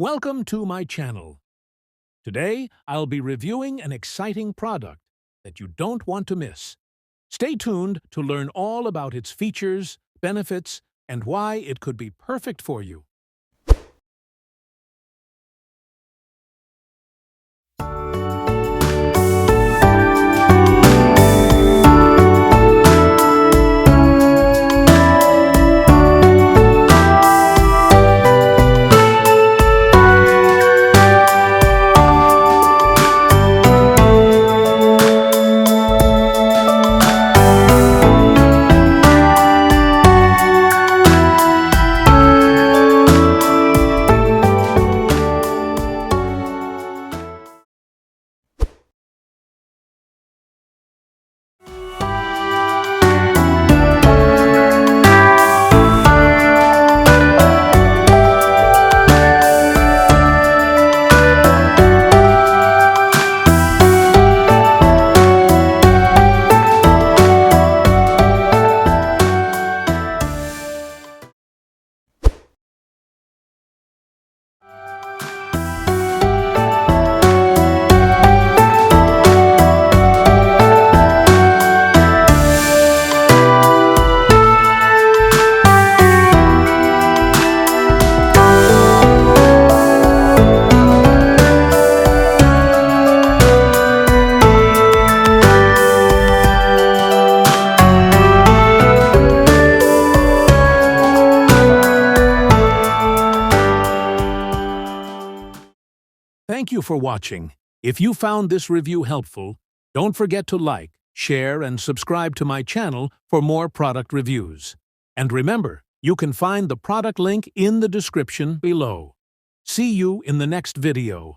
Welcome to my channel. Today, I'll be reviewing an exciting product that you don't want to miss. Stay tuned to learn all about its features, benefits, and why it could be perfect for you. Thank you for watching. If you found this review helpful, don't forget to like, share, and subscribe to my channel for more product reviews. And remember, you can find the product link in the description below. See you in the next video.